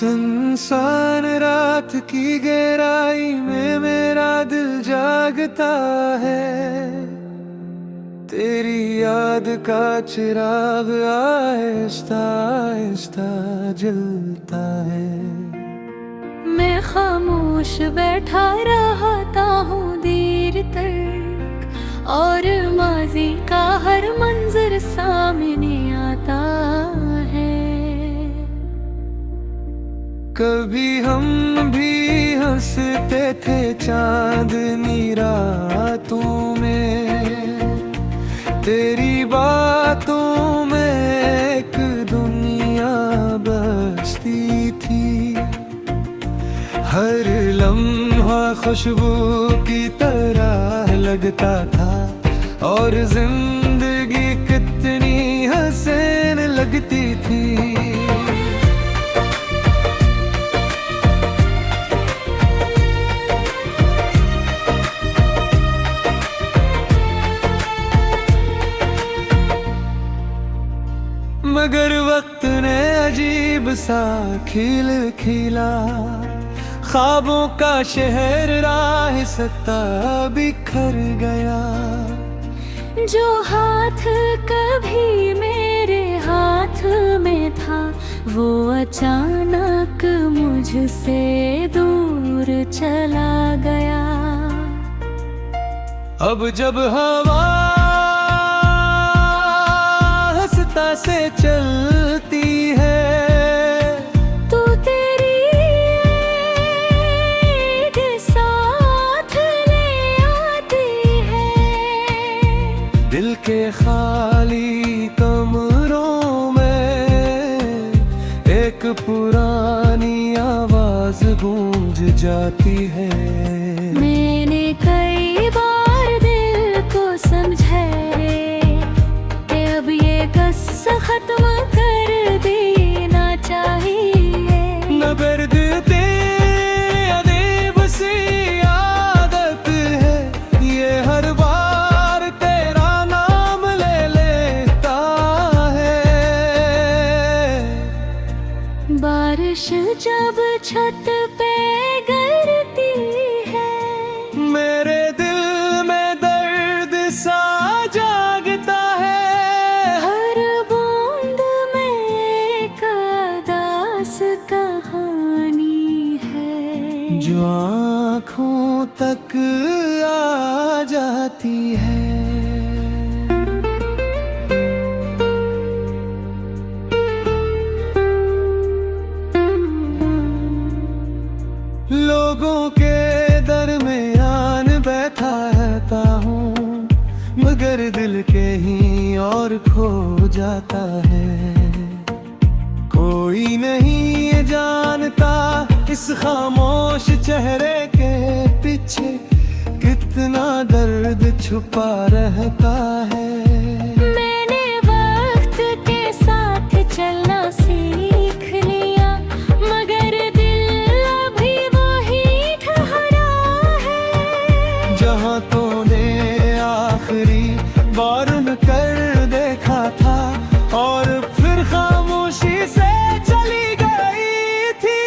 सुनसान रात की गहराई में मेरा दिल जागता है। तेरी याद का चिराग आहिस्ता आहिस्ता जलता है। मैं खामोश बैठा रहता हूँ देर तक, और माजी का हर मंजर सामने आता है। कभी हम भी हंसते थे चांदनी रातों में, तेरी बातों में एक दुनिया बसती थी। हर लम्हा खुशबू की तरह लगता था, और जिंदगी कितनी हसीन लगती थी। मगर वक्त ने अजीब सा खिल खिला, ख्वाबों का शहर राह सकता बिखर गया। जो हाथ कभी मेरे हाथ में था, वो अचानक मुझसे दूर चला गया। अब जब हवा हंसता से चलती है, तो तेरी साथ ले आती है। दिल के खाली कमरों में एक पुरानी आवाज गूंज जाती है। मैंने कई बार दिल को समझाए कि अब ये क़स्सा खत्म कर देना चाहिए। न दर्द दे अदेब सी आदत है, ये हर बार तेरा नाम ले लेता है। बारिश जब छत पे गिरती है, मेरे दिल में दर्द सा जागता है। हर बूंद में एक उदास कहानी है, जो आँखों तक आ जाती है। लोगों के दरमियान बैठा रहता हूँ, मगर दिल के ही और खो जाता है। कोई नहीं जानता इस खामोश चेहरे के पीछे कितना दर्द छुपा रहता है। मैंने वक्त के साथ चलना सीख लिया, मगर दिल अभी वही ठहरा है। जहाँ तूने आखिरी बार कर देखा था, और फिर खामोशी से चली गई थी।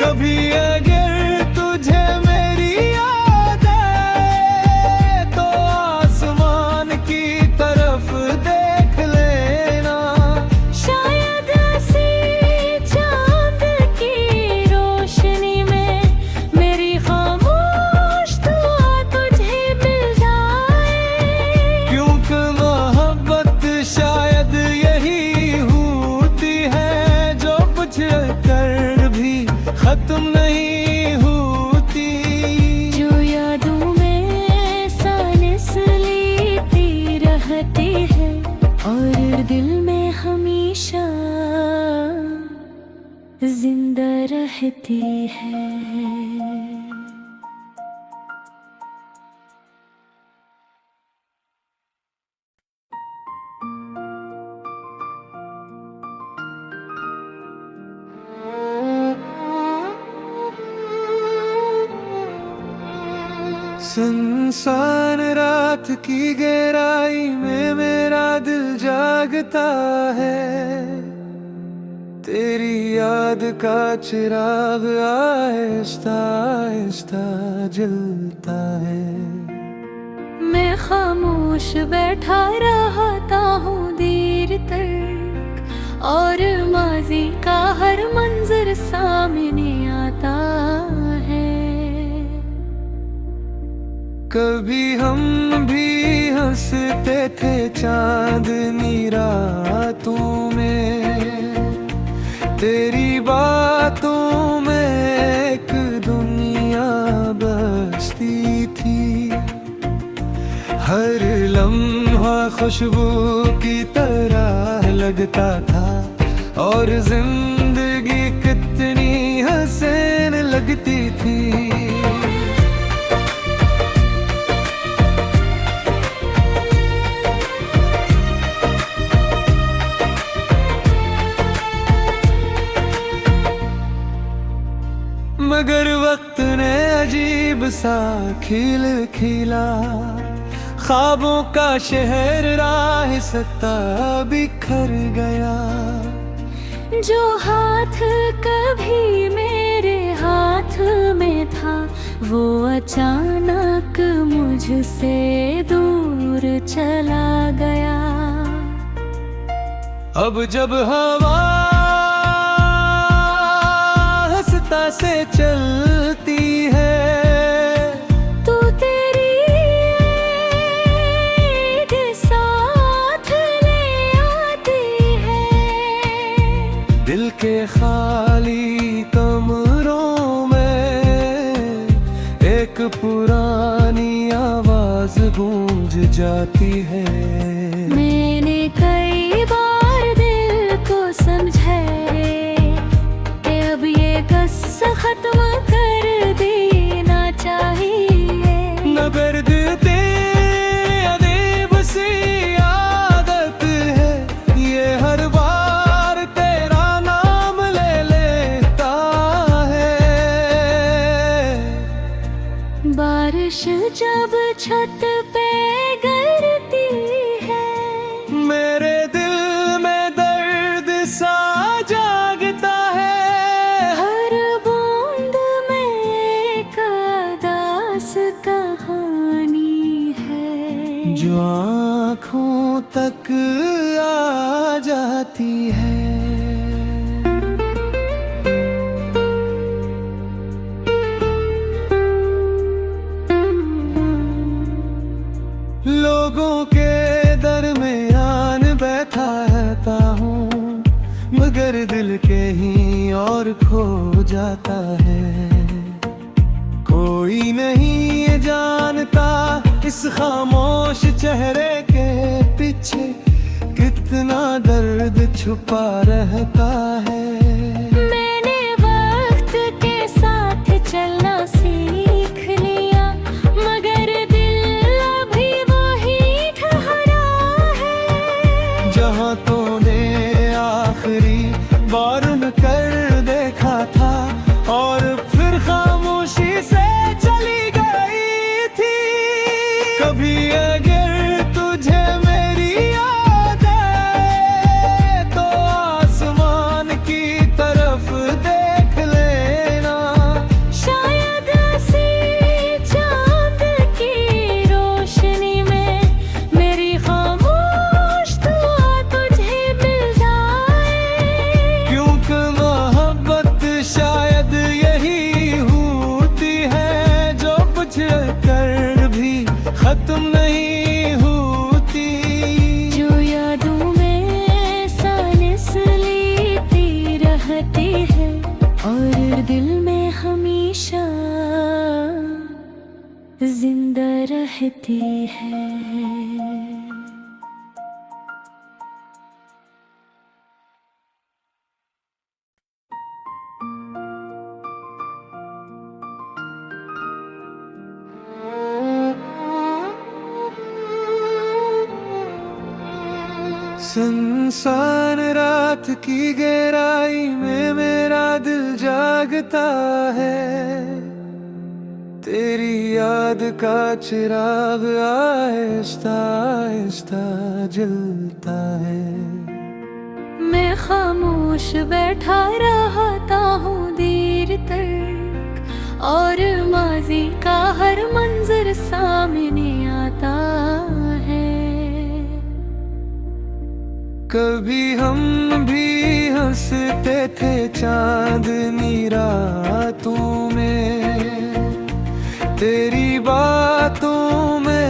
कभी अगर तुझे मेरी याद आए, तो आसमान की तरफ देख लेना। शायद ऐसी चांद की रोशनी में मेरी खामोश दुआ तुझे मिल जाए। क्योंकि मोहब्बत शायद यही होती है, जो कुछ कर भी खत्म नहीं होती। जो यादों में सांस लेती रहती है, और दिल में हमेशा जिंदा रहती है। सुनसान रात की गहराई में मेरा दिल जागता है। तेरी याद का चिराग आहिस्ता आहिस्ता जलता है। मैं खामोश बैठा रहता हूँ देर तक, और माजी का हर मंजर सामने आता है। कभी हम भी हंसते थे चांदनी रातों में, तेरी बातों में एक दुनिया बसती थी। हर लम्हा खुशबू की तरह लगता था, और जिंदगी कितनी हसीन लगती थी। मगर वक्त ने अजीब सा खिल खिला, ख्वाबों का शहर राह सकता बिखर गया। जो हाथ कभी मेरे हाथ में था, वो अचानक मुझसे दूर चला गया। अब जब हवा हंसता से चलती है, तो तेरी याद साथ ले आती है। दिल के खाली कमरों में एक पुरानी आवाज गूंज जाती है। मैंने कई बार दिल को समझाए कि अब ये किस्सा खत्म कर देना चाहिए। न दर्द दे अदेब सी आदत है, ये हर बार तेरा नाम ले लेता है। बारिश जब छत पे गिरती है, मेरे दिल में दर्द सा जागता है। हर बूंद में एक दास कहानी है, जो आँखों तक आ जाती है। लोगों के दरमियान बैठा रहता हूँ, मगर दिल के ही और खो जाता है। कोई नहीं ये जानता इस खामोश चेहरे के पीछे कितना दर्द छुपा रहता है। मैंने वक्त के साथ चलना सीख लिया, मगर दिल अभी वही ठहरा है। जहाँ तूने आखिरी बार कर देखा था, और फिर खामोशी से चली गई थी। कभी अगर तुझे मेरी याद है, तो आसमान की तरफ देख लेना। शायद ऐसी चांद की रोशनी में मेरी खामोश दुआ तुझे मिल जाए। क्योंकि मोहब्बत शायद यही होती है, जो बुझ कर भी खत्म नहीं होती। जो यादों में सांस लेती रहती है, और दिल में हमेशा जिंदा रहती है। सुनसान रात की गहराई में मेरा दिल जागता है। तेरी याद का चिराग आहिस्ता आहिस्ता जलता है। मैं खामोश बैठा रहता हूँ देर तक, और माजी का हर मंजर सामने आता है। कभी हम भी हंसते थे चांदनी रातों में, तेरी बातों में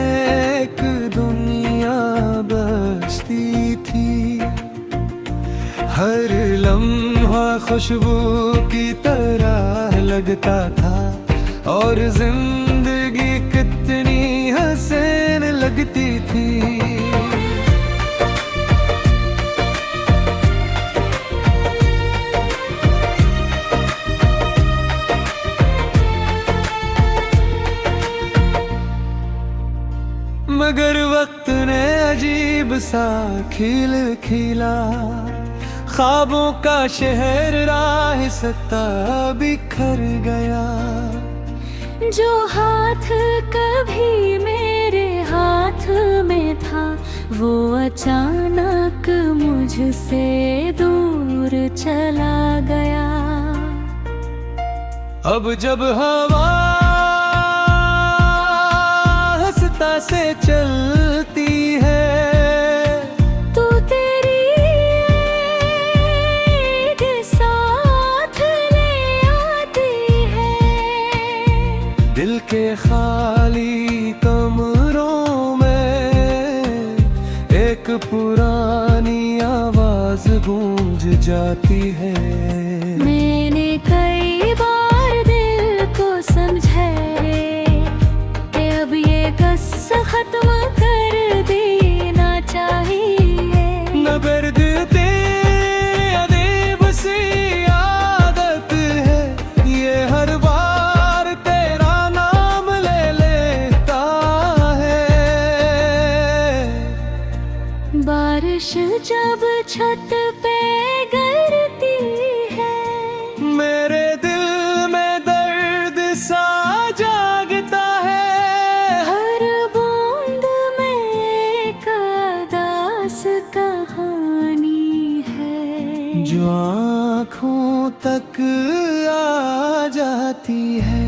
एक दुनिया बसती थी। हर लम्हा खुशबू की तरह लगता था, और जिंदगी कितनी हसीन लगती थी। मगर वक्त ने अजीब सा खिल खिला, ख्वाबों का शहर राह सकता बिखर गया। जो हाथ कभी मेरे हाथ में था, वो अचानक मुझसे दूर चला गया। अब जब हवा से चलती है, तो तेरी याद साथ ले आती है। दिल के खाली कमरों में एक पुरानी आवाज गूंज जाती है। मैंने कई बार दिल को समझाया कि अब ये कस्सा खत्म कर देना चाहिए। न दर्द दे अदेब सी आदत है, ये हर बार तेरा नाम ले लेता है। बारिश जब छत पे गिरती है, मेरे दिल में दर्द सा जागता है। हर बूंद में एक अदास कहानी है, जो आँखों तक आ जाती है।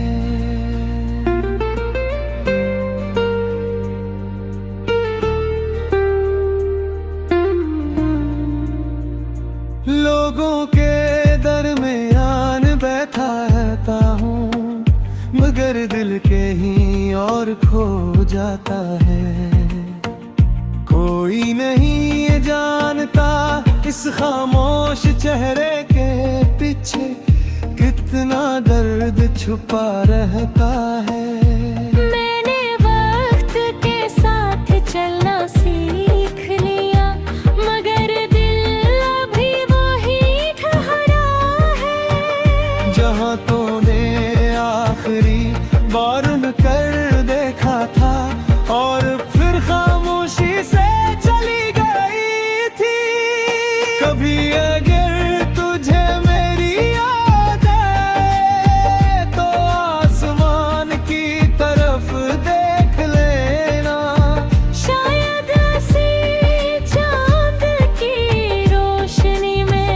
लोगों के दरमियान बैठा रहता हूँ, मगर दिल के ही और खो जाता है। कोई नहीं ये जानता इस खामोश चेहरे के पीछे कितना दर्द छुपा रहता है। मैंने वक्त के साथ चलना सीख लिया, मगर दिल अभी वही ठहरा है। जहाँ तूने आखिरी बार कर देखा था, और फिर खामोशी से चली गई थी। कभी अगर तुझे मेरी याद है, तो आसमान की तरफ देख लेना। शायद ऐसी चांद की रोशनी में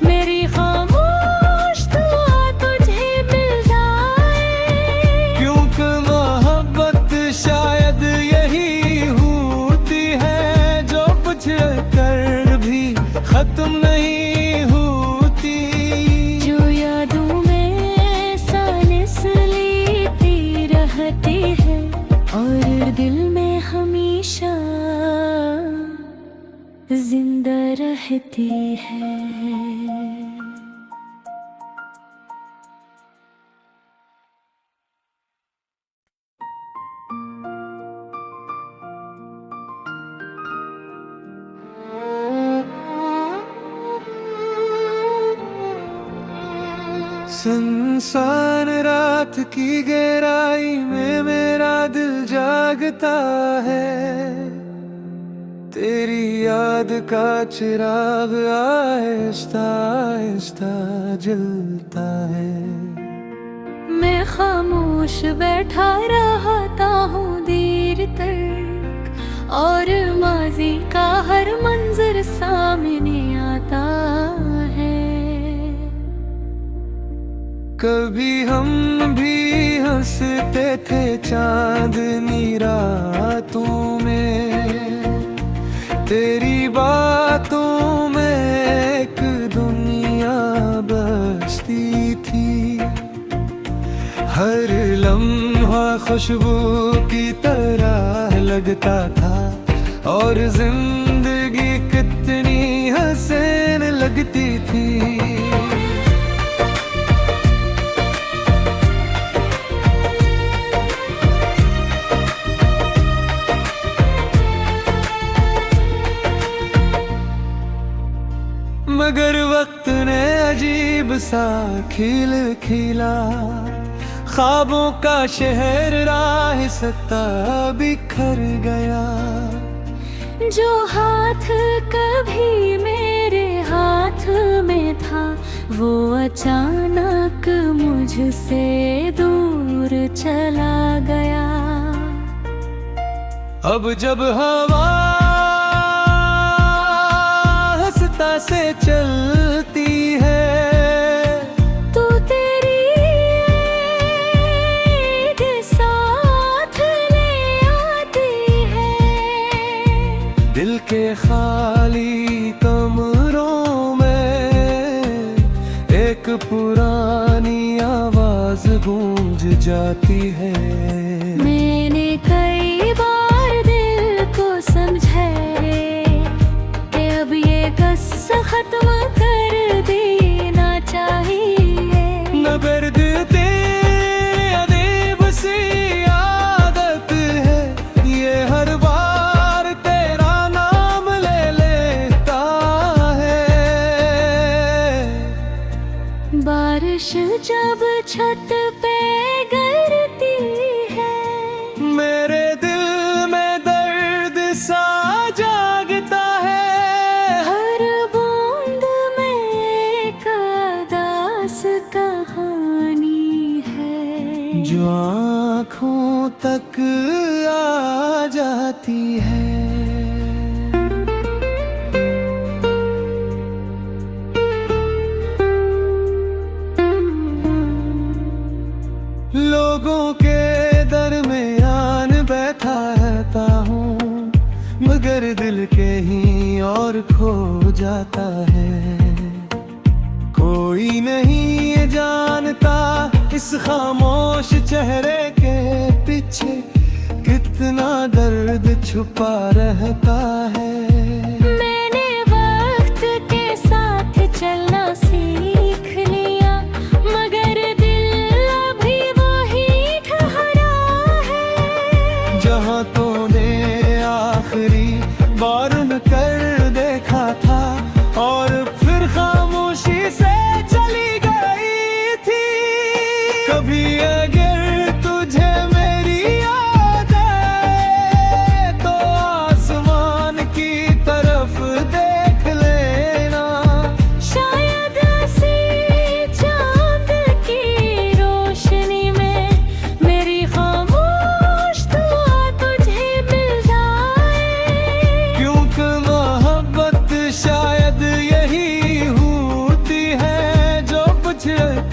मेरी खामोश दुआ तुझे मिल जाए। क्योंकि मोहब्बत शायद यही होती है, जो कुछ कर भी खत्म नहीं होती। जो यादों में सांस लेती रहती है, और दिल में हमेशा जिंदा रहती है। सुनसान रात की गहराई में मेरा दिल जागता है। तेरी याद का चिराग आहिस्ता आहिस्ता जलता है। मैं खामोश बैठा रहता हूँ देर तक, और माजी का हर मंजर सामने आता कभी हम भी हंसते थे चांदनी रातों में, तेरी बातों में एक दुनिया बसती थी। हर लम्हा खुशबू की तरह लगता था और जिंदगी कितनी हसीन लगती थी। मगर वक्त ने अजीब सा खिल खिला, ख्वाबों का शहर राह सकता बिखर गया। जो हाथ कभी मेरे हाथ में था, वो अचानक मुझसे दूर चला गया। अब जब हवा से चलती है, तो तेरी साथ ले आती है। दिल के खाली कमरों में एक पुरानी आवाज गूंज जाती है। मैंने कई बार दिल को समझाया कि अब ये कस्सा खत्म कर देना चाहिए। न दर्द तेरे अदेब सी आदत है, ये हर बार तेरा नाम ले लेता है। बारिश जब छत पे गिरती है, मेरे दिल में दर्द सा जागता है। हर बूंद में एक दास कहानी है, जो आँखों तक आ जाती है। लोगों के दरमियान बैठा रहता हूँ, मगर दिल के ही और खो जाता है। कोई नहीं ये जानता इस खामोश चेहरे के पीछे कितना दर्द छुपा रहता है। मैंने वक्त के साथ चलना सीख लिया, मगर दिल अभी वही ठहरा है। जहाँ तूने आखिरी बार कर देखा था और फिर खामोशी से चली गई थी। कभी अगर तुझे मेरी याद है तो आसमान की तरफ देख लेना। शायद ऐसी चांद की रोशनी में मेरी खामोश दुआ तुझे मिल जाए। क्योंकि मोहब्बत शायद यही होती है जो कुछ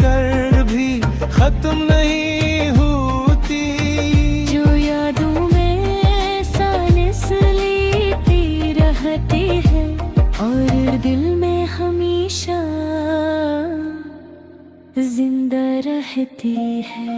कर भी खत्म नहीं होती। जो यादों में सांस लेती रहती है और दिल में हमेशा जिंदा रहती है।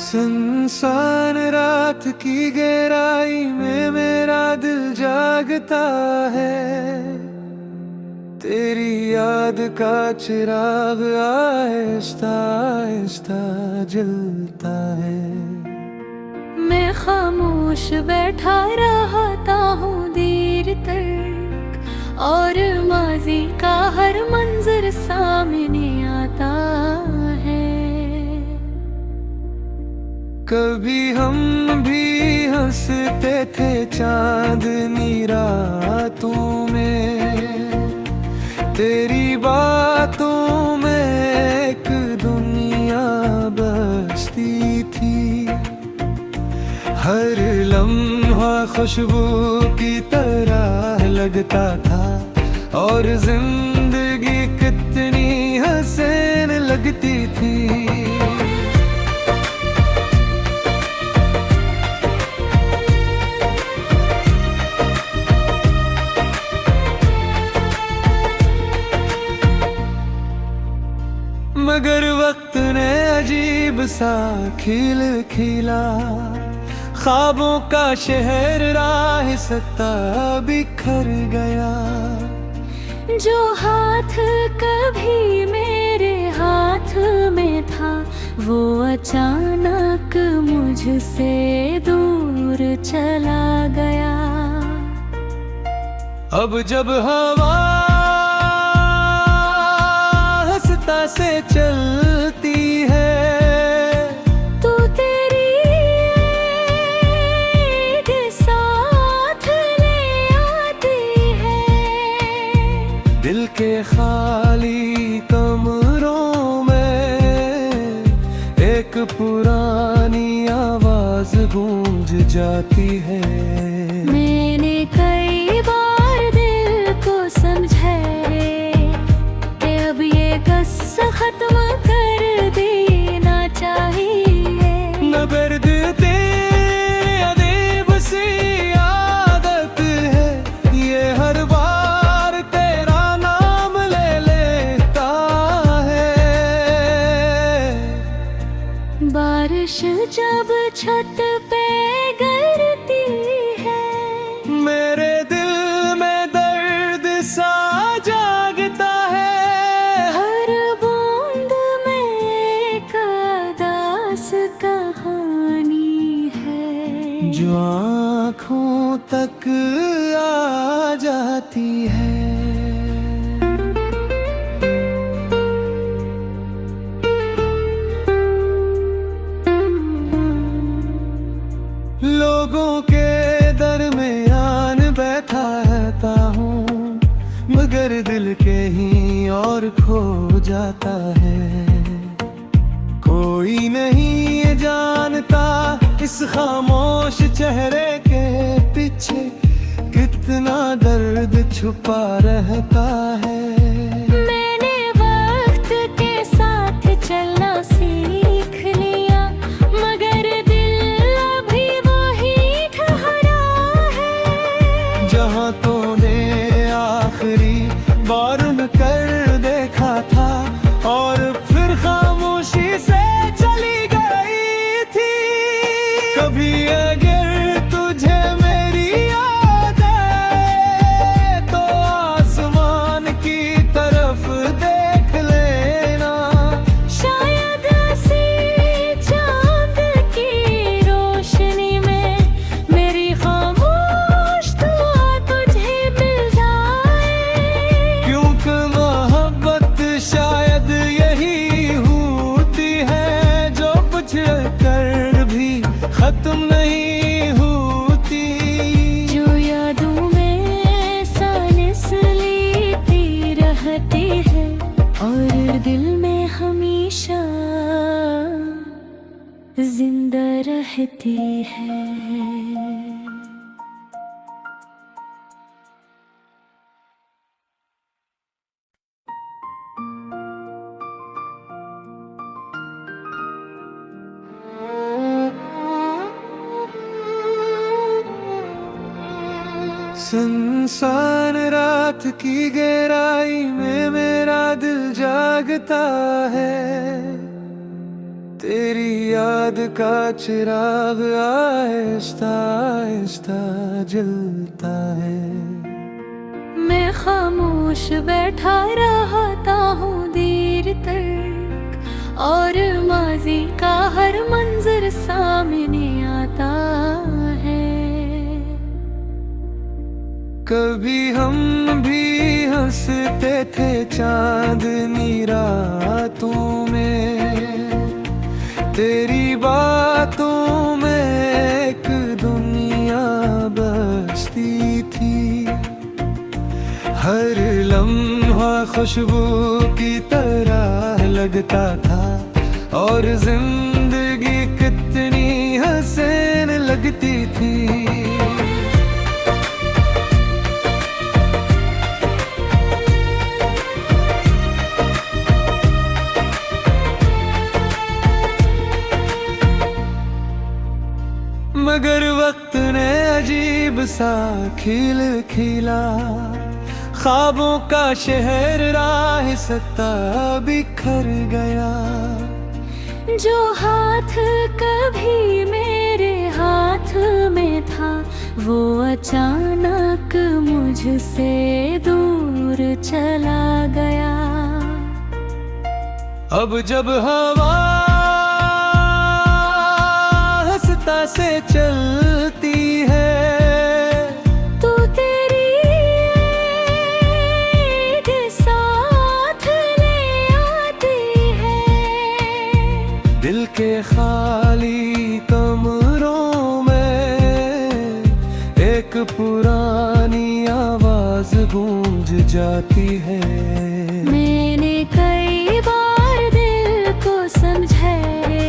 सुनसान रात की गहराई में मेरा दिल जागता है। तेरी याद का चिराग आहिस्ता आहिस्ता जलता है। मैं खामोश बैठा रहता हूँ देर तक, और माजी का हर मंजर सामने आता है। कभी हम भी हंसते थे चांदनी रातों में, तेरी बातों बसती थी। हर लम्हा खुशबू की तरह लगता था और जिंदगी कितनी हसीन लगती थी। मगर वक्त ने अजीब सा खिल खिला, ख्वाबों का शहर राह सकता बिखर गया। जो हाथ कभी मेरे हाथ में था वो अचानक मुझसे दूर चला गया। अब जब हवा हंसता से चलती है तो तेरी साथ ले आती है। दिल के खाली कमरों में एक पुरानी आवाज गूंज जाती है। मैंने कई बार दिल को समझाए कि अब ये क़स्सा खत्म कर देना चाहिए। न दर्द तेरे अदेब सी आदत है, ये हर बार तेरा नाम ले लेता है। बारिश जब छत पे गिरती है मेरे दिल में दर्द सा जागता है। हर बूंद में एक उदास कहानी है जो आँखों तक आ जाती है। लोगों के दरमियान बैठा रहता हूँ मगर दिल के ही और खो जाता है। कोई नहीं ये जानता इस खामोश चेहरे के पीछे कितना दर्द छुपा रहता है। मैंने वक्त के साथ चलना सीख लिया मगर दिल अभी वही ठहरा है। जहाँ तूने आखिरी बार कर देखा था और फिर खामोशी से चली गई थी। कभी अगर तुझे मेरी याद आए तो आसमान की तरफ देख लेना। शायद ऐसी चांद की रोशनी में मेरी खामोश दुआ तुझे मिल जाए। क्योंकि मोहब्बत शायद यही होती है जो कुछ कर भी खत्म नहीं होती। जो यादों में सांस लेती रहती है और दिल में हमेशा जिंदा रहती है। सुनसान रात की गहराई में मेरा दिल जागता है। तेरी याद का चिराग आहिस्ता आहिस्ता जलता है। मैं खामोश बैठा रहता हूँ देर तक और माजी का हर मंजर सामने आता है। कभी हम भी हंसते थे चांदनी रातों में, तेरी बातों में एक दुनिया बसती थी। हर लम्हा खुशबू की तरह लगता था और जिंदगी कितनी हसीन लगती थी। मगर वक्त ने अजीब सा खिल खिला, ख्वाबों का शहर राह सत्ता बिखर गया। जो हाथ कभी मेरे हाथ में था, वो अचानक मुझसे दूर चला गया। अब जब हवा हंसता से चलती है, तू तेरी के साथ ले आती है। दिल के खाली कमरों में एक पुरानी आवाज गूंज जाती है। मैंने कई बार दिल को समझाए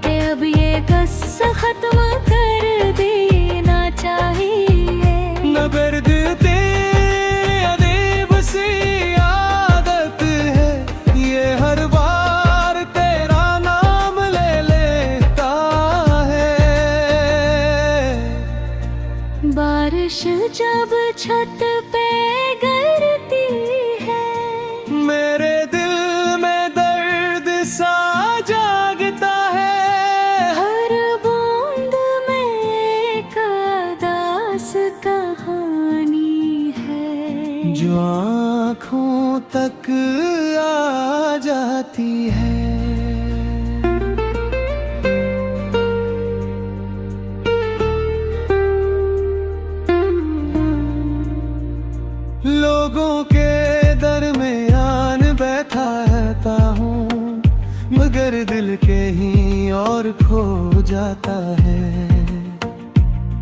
कि अब ये क़स्सा खत्म कर देना चाहिए। न दर्द तेरे अदेब सी आदत है, ये हर बार तेरा नाम ले लेता है। बारिश जब छत पे गिरती है, मेरे दिल में दर्द सा जागता है। हर बूंद में एक उदास कहानी है, जो आँखों तक आ जाती है। लोगों के दरमियान बैठा रहता हूँ, मगर दिल के ही और खो जाता है।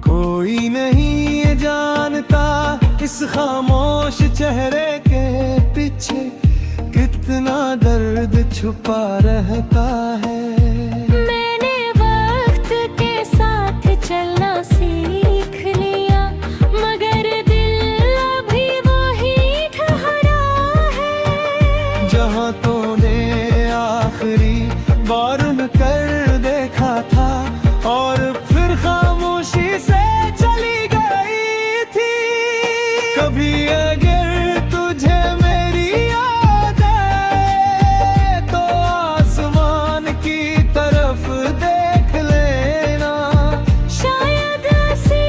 कोई नहीं ये जानता इस खामोश चेहरे के पीछे कितना दर्द छुपा रहता है। मैंने वक्त के साथ चलना सीख लिया, मगर दिल अभी वही ठहरा है। जहाँ तूने आखिरी बार कर देखा था और फिर खामोशी से चली गई थी। कभी अगर तुझे मेरी याद आए तो आसमान की तरफ देख लेना। शायद ऐसी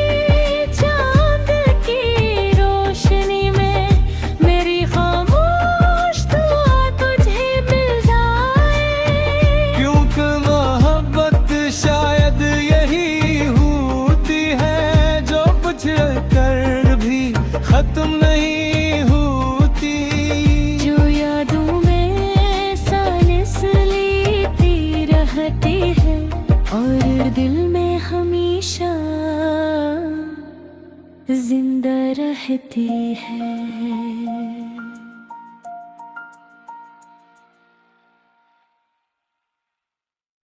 चांद की रोशनी में मेरी खामोश दुआ तुझे मिल जाए। क्योंकि मोहब्बत शायद यही होती है जो कुछ कर भी खत्म नहीं होती। जो यादों में सांस लेती रहती है और दिल में हमेशा जिंदा रहती है।